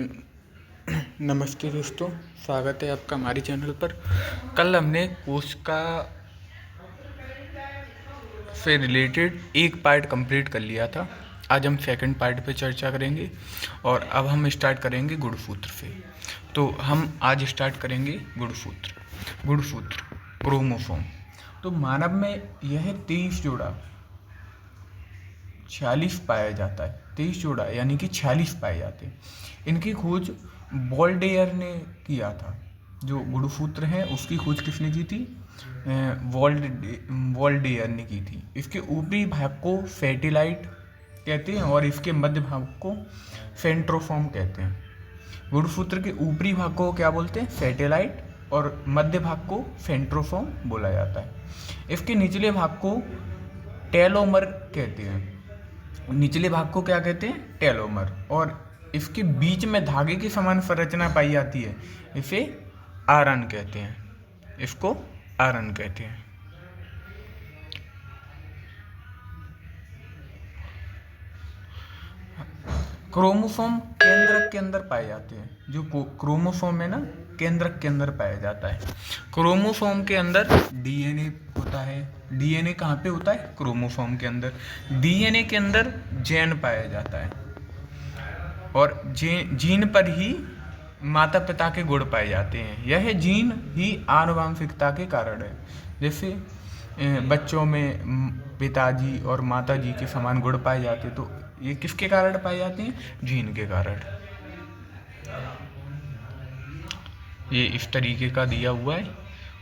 नमस्ते दोस्तों, स्वागत है आपका हमारे चैनल पर। कल हमने कोशिका से रिलेटेड एक पार्ट कंप्लीट कर लिया था। आज हम सेकंड पार्ट पे चर्चा करेंगे और अब हम स्टार्ट करेंगे गुणसूत्र से। तो हम आज स्टार्ट करेंगे गुणसूत्र क्रोमोसोम। तो मानव में यह 23 जोड़ा 46 पाया जाता है। 23 जोड़ा यानी कि 46 पाए जाते हैं। इनकी खोज वॉल्डेयर ने किया था। जो गुणसूत्र है उसकी खोज किसने की थी? वॉल्डेयर ने की थी। इसके ऊपरी भाग को सैटेलाइट कहते हैं और इसके मध्य भाग को सेंट्रोफॉर्म कहते हैं। गुणसूत्र के ऊपरी भाग को क्या बोलते हैं? सैटेलाइट, और मध्य भाग को सेंट्रोफॉर्म बोला जाता है। इसके निचले भाग को टेलोमर कहते हैं। निचले भाग को क्या कहते हैं? टेलोमर। और इसके बीच में धागे की समान संरचना पाई जाती है, इसे आरन कहते हैं। इसको आरन कहते हैं। क्रोमोसोम केंद्रक के अंदर पाए जाते हैं। जो क्रोमोसोम है ना, केंद्रक के अंदर पाया जाता है। क्रोमोसोम के अंदर डीएनए होता है। डीएनए कहाँ पे होता है? क्रोमोसोम के अंदर। डीएनए के अंदर जीन पाया जाता है और जीन पर ही माता पिता के गुण पाए जाते हैं। यह जीन ही आनुवंशिकता के कारण है। जैसे बच्चों में पिताजी और माताजी के समान गुण पाए जाते हैं, तो ये किसके कारण पाए जाते हैं? जीन के कारण। ये इस तरीके का दिया हुआ है।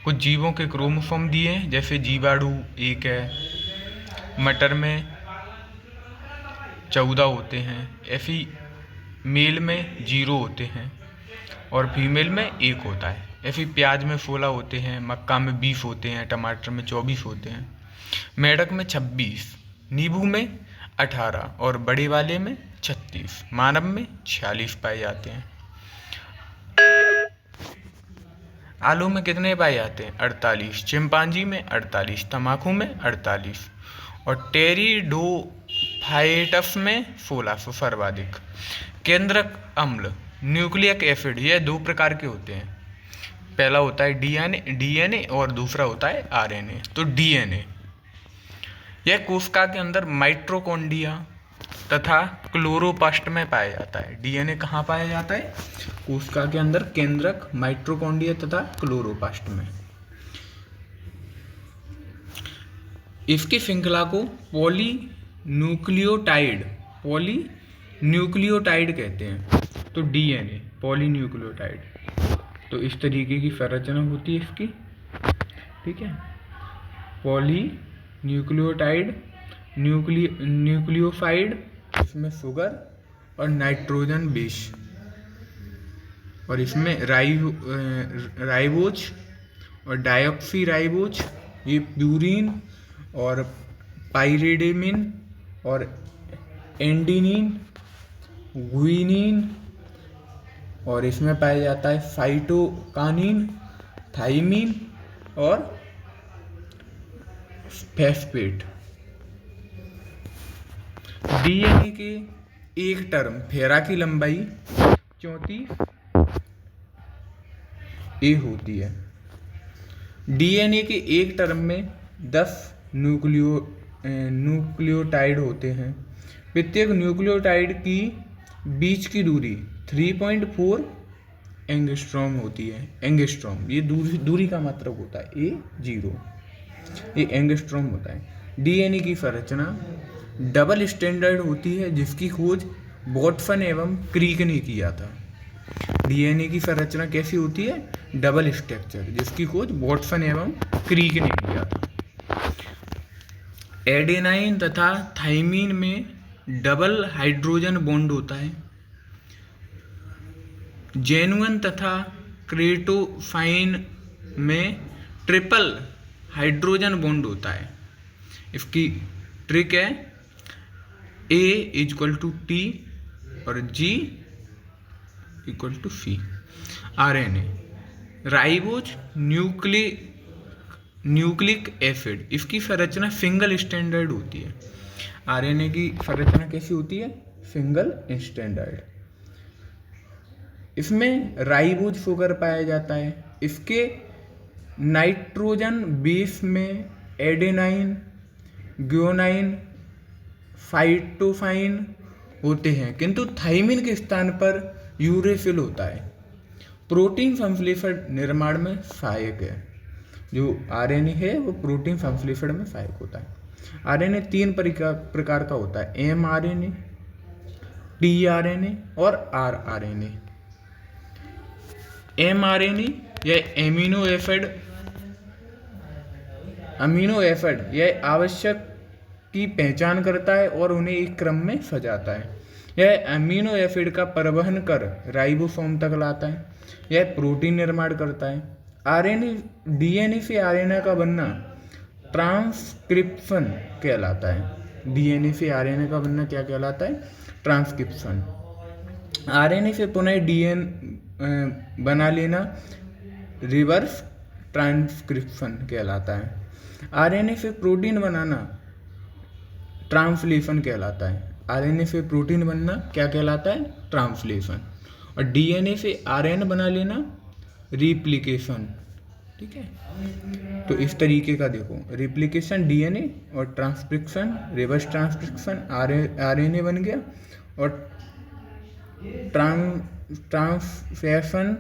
कुछ जीवों के क्रोमोसोम दिए हैं, जैसे जीवाणु 1 है, मटर में 14 होते हैं, ऐसी मेल में 0 होते हैं और फीमेल में 1 होता है। ऐसे प्याज में 16 होते हैं, मक्का में 20 होते हैं, टमाटर में 24 होते हैं, मेढक में 26, नींबू में 18 और बड़े वाले में 36। मानव में 46 पाए जाते हैं। आलू में कितने पाए जाते हैं? 48। चिंपांजी में 48, तम्बाकू में 48 और टेरिडोफाइटस में 16 सर्वाधिक। केंद्रक अम्ल न्यूक्लिक एसिड, यह 2 प्रकार के होते हैं। पहला होता है डीएनए और दूसरा होता है आरएनए। तो डीएनए यह कोशिका के अंदर माइटोकॉन्ड्रिया तथा क्लोरोप्लास्ट में पाया जाता है। डीएनए कहाँ पाया जाता है? कोशिका के अंदर केंद्रक, माइटोकॉन्ड्रिया तथा क्लोरोप्लास्ट में। इसकी श्रृंखला को पॉलीन्यूक्लियोटाइड कहते हैं। तो डीएनए पॉलीन्यूक्लियोटाइड। तो इस तरीके की संरचना होती है इसकी, ठीक है। पॉलीन्यूक्लियोटाइड, न्यूक्लियोसाइड, इसमें शुगर और नाइट्रोजन बेस, और इसमें राइबोज और डायऑक्सी राइबोज, ये प्यूरिन और पाइरिडामिन और एंडिनिन, गुइनिन, और इसमें पाया जाता है साइटोकानिन, थाइमिन और फॉस्फेट। डीएनए के एक टर्म फेरा की लंबाई 34 ए होती है। डीएनए के एक टर्म में 10 न्यूक्लियोटाइड होते हैं। प्रत्येक न्यूक्लियोटाइड की बीच की दूरी 3.4 एंगस्ट्रॉम होती है। एंगस्ट्रॉम ये दूरी का मतलब होता है A0, ये एंगस्ट्रॉम होता है। डीएनए की संरचना डबल स्टैंडर्ड होती है, जिसकी खोज वाटसन एवं क्रिक ने किया था। डीएनए की संरचना कैसी होती है? डबल स्ट्रक्चर, जिसकी खोज वाटसन एवं क्रिक ने किया था। एडेनाइन तथा थाइमिन में डबल हाइड्रोजन बॉन्ड होता है। जेनुइन तथा क्रेटोफाइन में ट्रिपल हाइड्रोजन बॉन्ड होता है। इसकी ट्रिक है A=T और G=C। RNA ribose nucleic acid, इसकी संरचना सिंगल स्टैंडर्ड होती है। आरएनए की संरचना कैसी होती है? Single standard. इसमें राइबोज शुगर पाया जाता है। इसके नाइट्रोजन बेस में एडेनाइन, ग्वानाइन, फाइटोफाइन होते हैं, किंतु थाइमिन के स्थान पर यूरेसिल होता है। प्रोटीन संश्लेषण निर्माण में सहायक है। जो आरएनए है वो प्रोटीन संश्लेषण में सहायक होता है। आरएनए 3 प्रकार का होता है, एमआरएनए, टीआरएनए और आरआरएनए। एमआरएनए यह अमीनो एसिड यह आवश्यक की पहचान करता है और उन्हें एक क्रम में सजाता है। यह अमीनो एसिड का परिवहन कर राइबोसोम तक लाता है। यह प्रोटीन निर्माण करता है। आरएनए डीएनए से आरएनए का बनना ट्रांसक्रिप्शन कहलाता है। डीएनए से आरएनए का बनना क्या कहलाता है? ट्रांसक्रिप्शन। आरएनए से पुनः डीएनए बना लेना रिवर्स ट्रांसक्रिप्शन कहलाता है। आरएनए से प्रोटीन बनाना ट्रांसलेशन कहलाता है। आरएनए से प्रोटीन बनना क्या कहलाता है? ट्रांसलेशन। और डीएनए से आरएनए बना लेना रिप्लिकेशन। ठीक है, तो इस तरीके का देखो, रिप्लिकेशन डीएनए और ट्रांसक्रिप्शन रिवर्स ट्रांसक्रिप्शन आरएनए बन गया और ट्रांसलेशन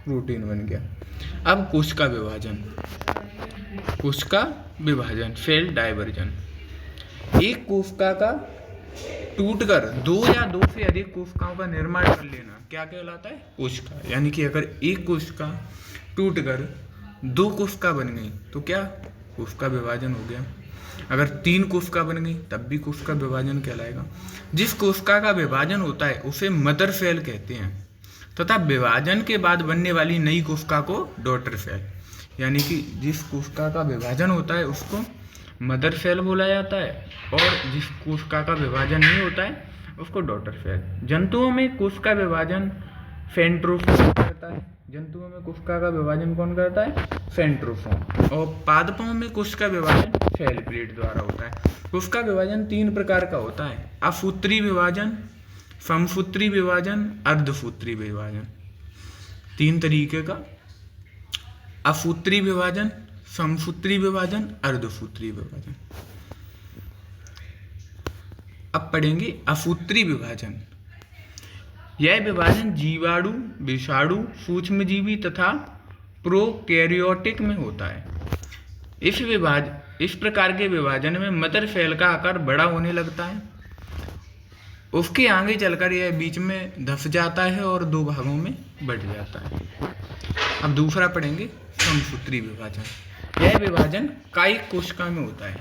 प्रोटीन बन गया। अब कोशिका विभाजन सेल डाइवर्जन। एक कोशिका का टूटकर 2 या 2 से अधिक कोशिकाओं का निर्माण कर लेना क्या कहलाता है? कोशिका। यानी कि अगर एक कोशिका टूटकर 2 कोशिका बन गई तो क्या? कोशिका विभाजन हो गया। अगर 3 कोशिका बन गई तब भी कोशिका विभाजन कहलाएगा। जिस कोशिका का विभाजन होता है उसे मदर सेल कहते हैं तथा विभाजन के बाद बनने वाली नई कोशिका को डॉटर सेल। यानी कि जिस कोशिका का विभाजन होता है उसको मदर सेल बोला जाता है और जिस कोशिका का विभाजन नहीं होता है उसको डॉटर सेल। जंतुओं में कोशिका विभाजन सेंट्रोसोम करता है। जंतुओं में कोशिका का विभाजन कौन करता है? सेंट्रोसोम। और पादपों में कोशिका विभाजन सेल प्लेट द्वारा होता है। कोशिका विभाजन 3 प्रकार का होता है, असूत्री विभाजन, समसूत्री विभाजन, अर्धसूत्री विभाजन। 3 तरीके का, असूत्री विभाजन, समसूत्री विभाजन, अर्धसूत्री विभाजन। अब पढ़ेंगे असूत्री विभाजन। यह विभाजन जीवाणु, विषाणु, सूक्ष्मजीवी तथा प्रोकैरियोटिक में होता है। इस प्रकार के विभाजन में मदर सेल का आकार बड़ा होने लगता है। उसके आगे चलकर यह बीच में धंस जाता है और 2 भागों में बंट जाता है। अब दूसरा पढ़ेंगे समसूत्री विभाजन। यह विभाजन कायिक कोशिका में होता है।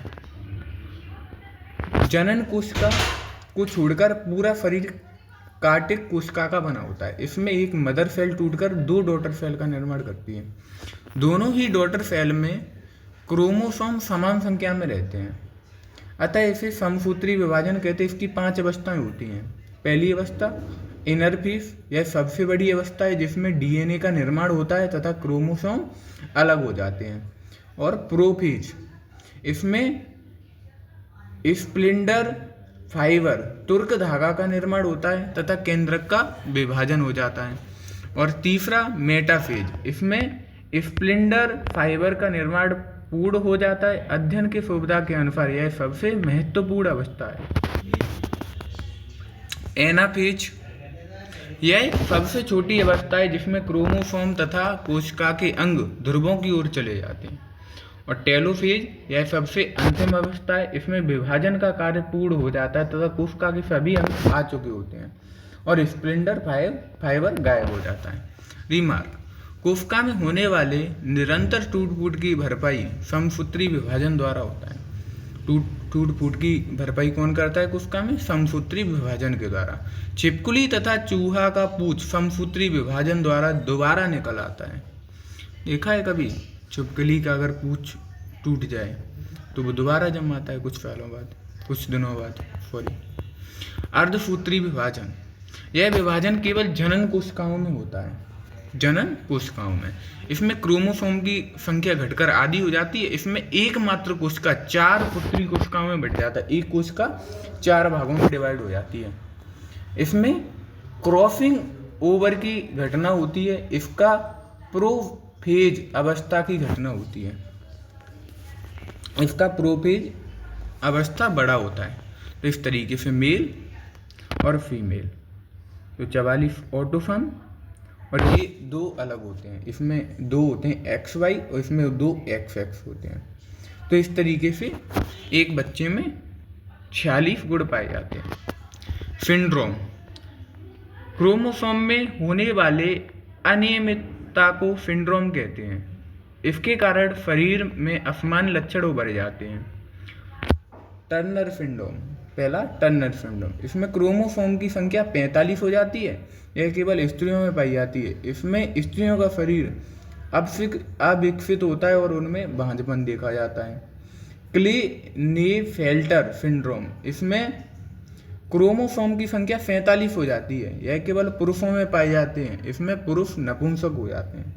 जनन कोशिका को छोड़कर पूरा शरीर कार्टिक कोशिका का बना होता है। इसमें एक मदर सेल टूटकर 2 डॉटर सेल का निर्माण करती है। दोनों ही डॉटर सेल में क्रोमोसोम समान संख्या में रहते हैं, अतः इसे समसूत्री विभाजन कहते हैं। इसकी 5 अवस्थाएं होती हैं। पहली अवस्था इनरफेज, यह सबसे बड़ी अवस्था है जिसमें डीएनए का निर्माण होता है तथा क्रोमोसोम अलग हो जाते हैं। और प्रोफेज, इसमें स्प्लिंडर फाइबर, तुर्क धागा का निर्माण होता है तथा केंद्रक का विभाजन हो जाता है। और तीसरा मेटाफेज, इसमें स्प्लिंडर फाइबर का निर्माण पूर्ण हो जाता है। अध्ययन की सुविधा के अनुसार यह सबसे महत्वपूर्ण अवस्था है। एनाफेज, यह सबसे छोटी अवस्था है जिसमें क्रोमोसोम तथा कोशिका के अंग ध्रुवों की ओर चले जाते हैं। और टेलोफेज, यह सबसे अंतिम अवस्था है। इसमें विभाजन का कार्य पूर्ण हो जाता है तथा कोशिका के सभी अंग आ चुके होते हैं और स्प्लिंडर फाइबर गायब हो जाता है। रिमार्क, कोशिका में होने वाले निरंतर टूट फूट की भरपाई समसूत्री विभाजन द्वारा होता है। टूट फूट की भरपाई कौन करता है कोशिका में? समसूत्री विभाजन के द्वारा। छिपकली तथा चूहा का पूंछ समसूत्री विभाजन द्वारा दोबारा निकल आता है। देखा है कभी छिपकली का अगर पूंछ टूट जाए तो वो दोबारा जम आता है कुछ सालों बाद, कुछ दिनों बाद। अर्धसूत्री विभाजन, यह विभाजन केवल जनन कोशिकाओं में होता है। जनन कोशिकाओं में इसमें क्रोमोसोम की संख्या घटकर आधी हो जाती है। इसमें एकमात्र कोशिका 4 पुत्री कोशिकाओं में बट जाता है। एक कोशिका 4 भागों में डिवाइड हो जाती है। इसमें क्रॉसिंग ओवर की घटना होती है, इसका प्रोफेज अवस्था की घटना होती है, इसका प्रोफेज अवस्था बड़ा होता है। तो इस तरीके से मेल और फीमेल, तो 44 ऑटोसोम, और ये दो अलग होते हैं, इसमें दो होते हैं XY और इसमें दो XX होते हैं। तो इस तरीके से एक बच्चे में 46 गुण पाए जाते हैं। सिंड्रोम, क्रोमोसोम में होने वाले अनियमितता को सिंड्रोम कहते हैं। इसके कारण शरीर में असमान लक्षण उभर जाते हैं। टर्नर सिंड्रोम, पहला टर्नर सिंड्रोम, इसमें क्रोमोसोम की संख्या 45 हो जाती है। यह केवल स्त्रियों में पाई जाती है। इसमें स्त्रियों का शरीर अविकसित होता है और उनमें भांजपन देखा जाता है। क्लीनेफेल्टर सिंड्रोम, इसमें क्रोमोसोम की संख्या 47 हो जाती है। यह केवल पुरुषों में पाए जाते हैं। इसमें पुरुष नपुंसक हो जाते हैं।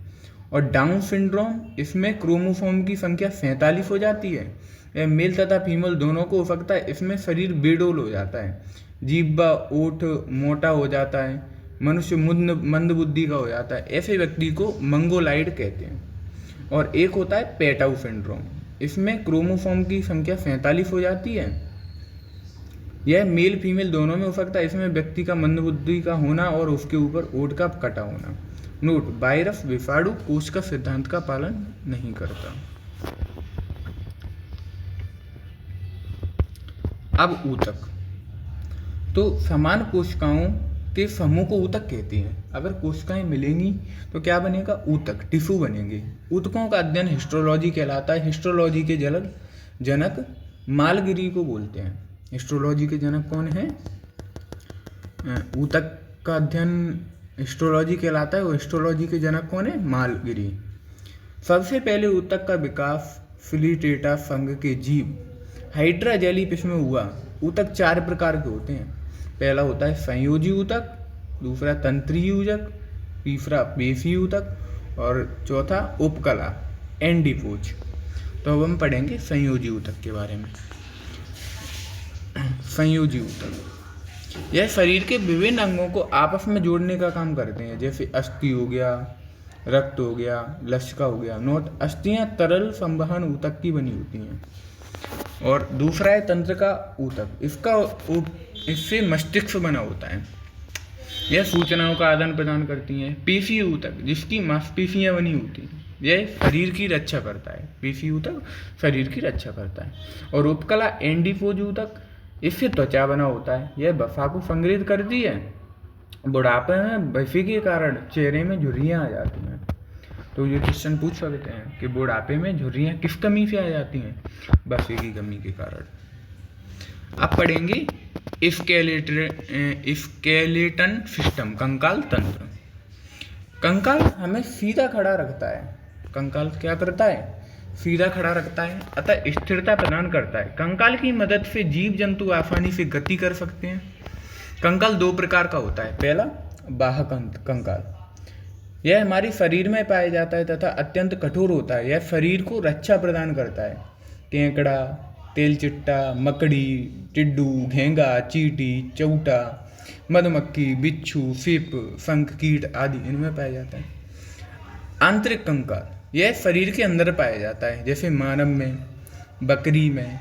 और डाउन सिंड्रोम, इसमें क्रोमोसोम की संख्या 47 हो जाती है। यह मेल तथा फीमेल दोनों को हो सकता है। इसमें शरीर बेडोल हो जाता है, जीभ ओठ मोटा हो जाता है, मनुष्य मंद बुद्धि का हो जाता है। ऐसे व्यक्ति को मंगोलाइड कहते हैं। और एक होता है पेटाउ सिंड्रोम, इसमें क्रोमोसोम की संख्या 47 हो जाती है। यह मेल फीमेल दोनों में हो सकता है। इसमें व्यक्ति का मंद बुद्धि का होना और उसके ऊपर ओठ का कटा होना। नोट, वायरस विषाणु कोश का सिद्धांत का पालन नहीं करता। अब ऊतक, तो समान कोशिकाओं के समूह को ऊतक कहते हैं। अगर कोशिकाएं मिलेंगी तो क्या बनेगा? ऊतक, टिश्यू बनेंगे। ऊतकों का अध्ययन हिस्टोलॉजी कहलाता है। हिस्टोलॉजी के जनक मालगिरी को बोलते हैं। हिस्टोलॉजी के जनक कौन है? ऊतक का अध्ययन हिस्टोलॉजी कहलाता है और हिस्टोलॉजी के जनक कौन है? मालगिरी। सबसे पहले ऊतक का विकास फिलिटेटा संघ के जीव हाइड्रा जेलीफिश में हुआ। ऊतक 4 प्रकार के होते हैं। पहला होता है संयोजी ऊतक, दूसरा तंत्रीय ऊतक, तीसरा पेशी ऊतक और चौथा उपकला एंडीपोज। तो अब हम पढ़ेंगे संयोजी ऊतक के बारे में। संयोजी ऊतक, यह शरीर के विभिन्न अंगों को आपस में जोड़ने का काम करते हैं, जैसे अस्थि हो गया, रक्त हो गया, लसिका हो गया। नोट, अस्थियां तरल संवहन ऊतक की बनी होती हैं। और दूसरा है तंत्र का ऊतक, इससे मस्तिष्क बना होता है। यह सूचनाओं का आदान प्रदान करती हैं। पेशी ऊतक, जिसकी मांसपेशियां बनी होती हैं, यह शरीर की रक्षा करता है। पेशी ऊतक शरीर की रक्षा करता है। और उपकला एंडीपोज ऊतक, इससे त्वचा बना होता है। यह वसा को संग्रहित करती है। बुढ़ापे में वसे के कारण चेहरे में झुर्रियाँ आ जाती हैं। तो ये क्वेश्चन पूछ सकते हैं कि बुढ़ापे में झुर्रियाँ किस कमी से आ जाती हैं? वसे की कमी के कारण। अब पढ़ेंगे स्केलेटन सिस्टम, कंकाल तंत्र। कंकाल हमें सीधा खड़ा रखता है। कंकाल क्या करता है? सीधा खड़ा रखता है, अतः स्थिरता प्रदान करता है। कंकाल की मदद से जीव जंतु आसानी से गति कर सकते हैं। कंकाल 2 प्रकार का होता है। पहला बाह्य कंकाल, यह हमारे शरीर में पाया जाता है तथा अत्यंत कठोर होता है। यह शरीर को रक्षा प्रदान करता है। केकड़ा, तेलचिट्टा, मकड़ी, टिड्डू, घेंगा, चींटी, चौटा, मधुमक्खी, बिच्छू, सीप, शंख, कीट आदि इनमें पाया जाता है। आंतरिक कंकाल, यह शरीर के अंदर पाया जाता है, जैसे मानव में, बकरी में,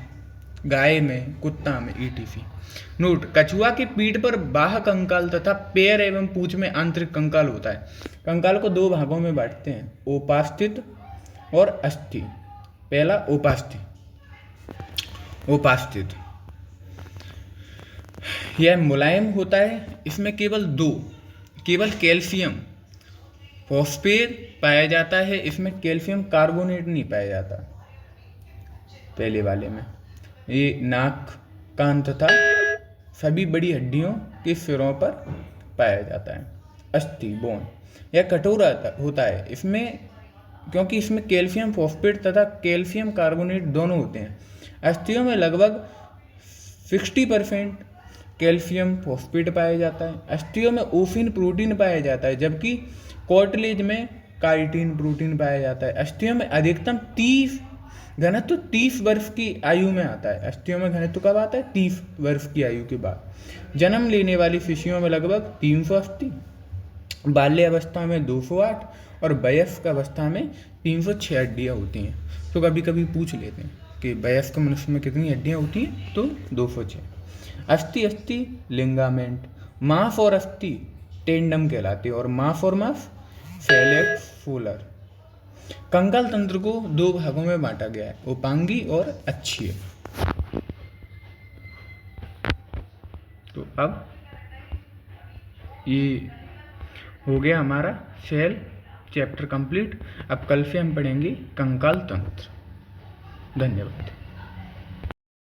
गाय में, कुत्ता में, etc। नोट, कछुआ की पीठ पर बाह्य कंकाल तथा पैर एवं पूंछ में आंतरिक कंकाल होता है। कंकाल को 2 भागों में बांटते हैं, उपास्थित और अस्थि। पहला उपास्थित, यह मुलायम होता है। इसमें केवल कैल्शियम फॉस्फेट पाया जाता है। इसमें कैल्शियम कार्बोनेट नहीं पाया जाता। पहले वाले में ये नाक, कान तथा सभी बड़ी हड्डियों के सिरों पर पाया जाता है। अस्थि, बोन, यह कठोर होता है। इसमें क्योंकि इसमें कैल्शियम फॉस्फेट तथा कैल्शियम कार्बोनेट दोनों होते हैं। अस्थियों में लगभग 60% कैल्शियम फॉस्फेट पाया जाता है। अस्थियों में ओफिन प्रोटीन पाया जाता है, जबकि कार्टिलेज में काइटिन प्रोटीन पाया जाता है। अस्थियों में अधिकतम 30 घनत्व 30 वर्ष की आयु में आता है। अस्थियों में घनत्व कब आता है? 30 वर्ष की आयु के बाद। जन्म लेने वाली शिशुओं में लगभग 300 अस्थि बाल्य अवस्था में 208 और वयस्क अवस्था में 306 हड्डियाँ होती हैं। तो कभी कभी पूछ लेते हैं कि वयस्क मनुष्य में कितनी हड्डियाँ होती हैं, तो 206। अस्थि लिंगामेंट, मांस और अस्थि टेंडम कहलाते हैं और मांस और मांस फेलेक्स फूलर। कंकाल तंत्र को 2 भागों में बांटा गया है, उपांगी और अक्षीय। तो अब ये हो गया हमारा सेल चैप्टर कंप्लीट। अब कल से हम पढ़ेंगे कंकाल तंत्र। धन्यवाद।